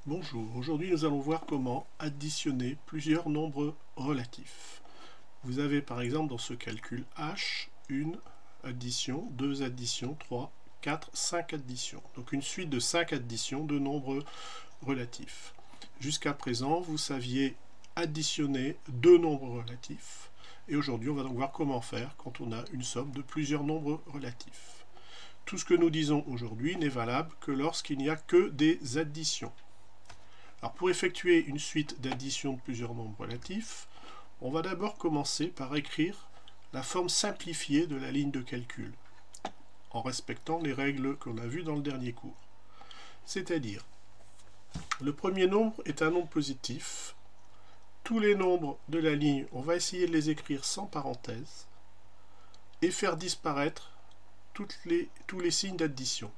Bonjour, aujourd'hui nous allons voir comment additionner plusieurs nombres relatifs. Vous avez par exemple dans ce calcul H une addition, deux additions, 3, 4, 5 additions. Donc une suite de 5 additions de nombres relatifs. Jusqu'à présent, vous saviez additionner deux nombres relatifs. Et aujourd'hui, on va donc voir comment faire quand on a une somme de plusieurs nombres relatifs. Tout ce que nous disons aujourd'hui n'est valable que lorsqu'il n'y a que des additions. Alors pour effectuer une suite d'addition de plusieurs nombres relatifs, on va d'abord commencer par écrire la forme simplifiée de la ligne de calcul, en respectant les règles qu'on a vues dans le dernier cours. C'est-à-dire, le premier nombre est un nombre positif. Tous les nombres de la ligne, on va essayer de les écrire sans parenthèse et faire disparaître tous les signes d'addition.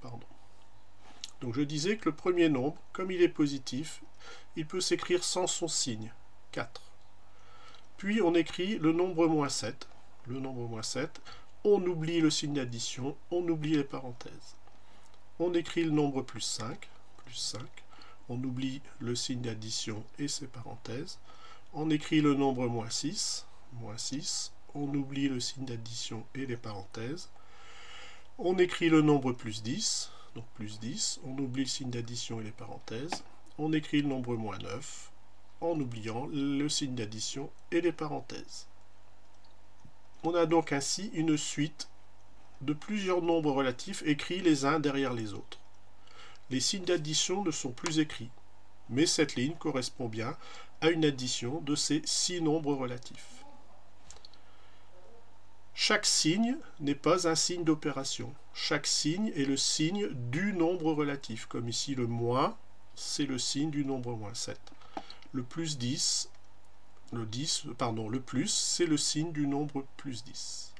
Donc je disais que le premier nombre, comme il est positif, il peut s'écrire sans son signe, 4. Puis on écrit le nombre moins 7. Le nombre moins 7, on oublie le signe d'addition, on oublie les parenthèses. On écrit le nombre plus 5, on oublie le signe d'addition et ses parenthèses. On écrit le nombre moins 6, on oublie le signe d'addition et les parenthèses. On écrit le nombre plus 10, donc plus 10, on oublie le signe d'addition et les parenthèses. On écrit le nombre moins 9, en oubliant le signe d'addition et les parenthèses. On a donc ainsi une suite de plusieurs nombres relatifs écrits les uns derrière les autres. Les signes d'addition ne sont plus écrits, mais cette ligne correspond bien à une addition de ces 6 nombres relatifs. Chaque signe n'est pas un signe d'opération. Chaque signe est le signe du nombre relatif, comme ici le moins, c'est le signe du nombre moins 7. Le plus 10, le plus, c'est le signe du nombre plus 10.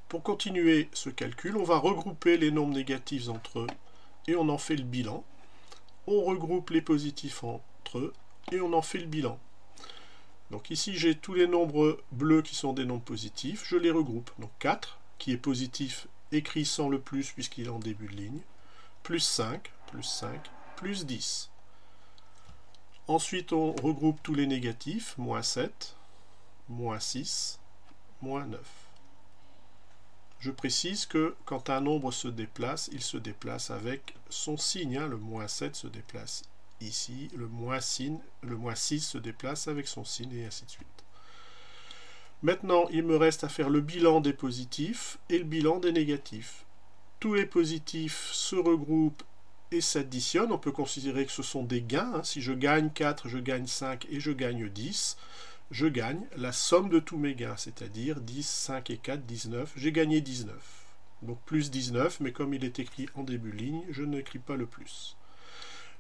Pour continuer ce calcul, on va regrouper les nombres négatifs entre eux et on en fait le bilan. On regroupe les positifs entre eux et on en fait le bilan. Donc ici j'ai tous les nombres bleus qui sont des nombres positifs, je les regroupe. Donc 4, qui est positif, écrit sans le plus puisqu'il est en début de ligne, plus 5, plus 10. Ensuite on regroupe tous les négatifs, moins 7, moins 6, moins 9. Je précise que quand un nombre se déplace, il se déplace avec son signe. Le moins 7 se déplace ici, le moins 6 se déplace avec son signe, et ainsi de suite. Maintenant, il me reste à faire le bilan des positifs et le bilan des négatifs. Tous les positifs se regroupent et s'additionnent. On peut considérer que ce sont des gains. Si je gagne 4, je gagne 5 et je gagne 10, je gagne la somme de tous mes gains, c'est-à-dire 10, 5 et 4, 19. J'ai gagné 19. Donc plus 19, mais comme il est écrit en début de ligne, je n'écris pas le plus.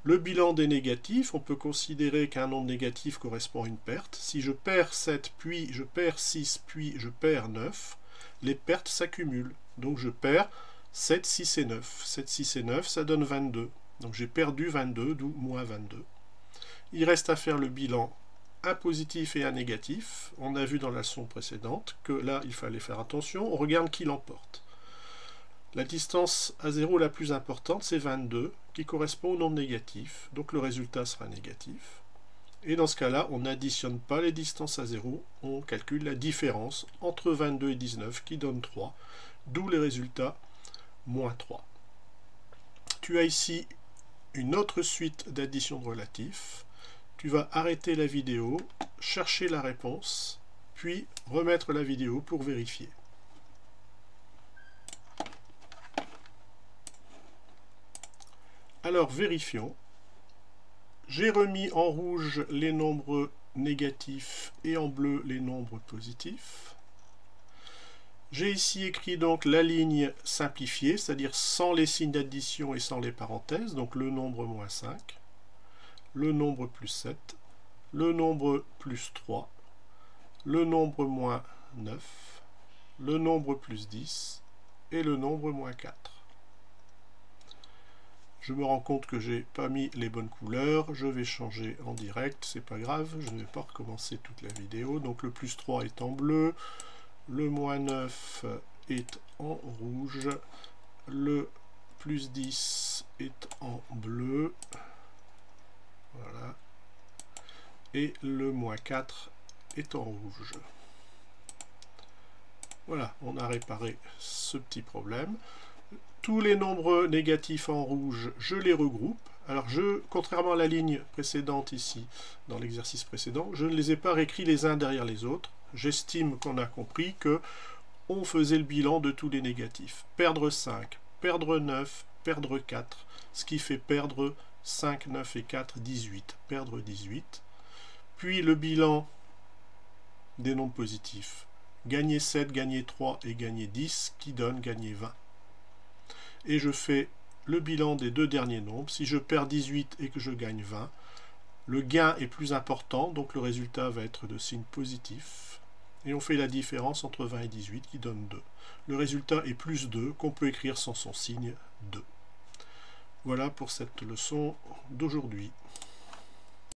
Le bilan des négatifs, on peut considérer qu'un nombre négatif correspond à une perte. Si je perds 7, puis je perds 6, puis je perds 9, les pertes s'accumulent. Donc je perds 7, 6 et 9. 7, 6 et 9, ça donne 22. Donc j'ai perdu 22, d'où moins 22. Il reste à faire le bilan un positif et un négatif. On a vu dans la leçon précédente que là, il fallait faire attention. On regarde qui l'emporte. La distance à 0 la plus importante, c'est 22, qui correspond au nombre négatif. Donc le résultat sera négatif. Et dans ce cas-là, on n'additionne pas les distances à 0, on calcule la différence entre 22 et 19, qui donne 3, d'où les résultats moins 3. Tu as ici une autre suite d'addition de relatifs. Tu vas arrêter la vidéo, chercher la réponse, puis remettre la vidéo pour vérifier. Alors vérifions. J'ai remis en rouge les nombres négatifs et en bleu les nombres positifs. J'ai ici écrit donc la ligne simplifiée, c'est-à-dire sans les signes d'addition et sans les parenthèses, donc le nombre moins 5, le nombre plus 7, le nombre plus 3, le nombre moins 9, le nombre plus 10 et le nombre moins 4. Je me rends compte que j'ai pas mis les bonnes couleurs, je vais changer en direct, c'est pas grave, je ne vais pas recommencer toute la vidéo. Donc le plus 3 est en bleu, le moins 9 est en rouge, le plus 10 est en bleu, et le moins 4 est en rouge. Voilà, on a réparé ce petit problème. Tous les nombres négatifs en rouge, je les regroupe. Alors, contrairement à la ligne précédente ici, dans l'exercice précédent, je ne les ai pas réécrits les uns derrière les autres. J'estime qu'on a compris que on faisait le bilan de tous les négatifs. Perdre 5, perdre 9, perdre 4, ce qui fait perdre 5, 9 et 4, 18. Perdre 18. Puis le bilan des nombres positifs. Gagner 7, gagner 3 et gagner 10, qui donne gagner 20. Et je fais le bilan des deux derniers nombres. Si je perds 18 et que je gagne 20, le gain est plus important, donc le résultat va être de signe positif. Et on fait la différence entre 20 et 18 qui donne 2. Le résultat est plus 2, qu'on peut écrire sans son signe 2. Voilà pour cette leçon d'aujourd'hui.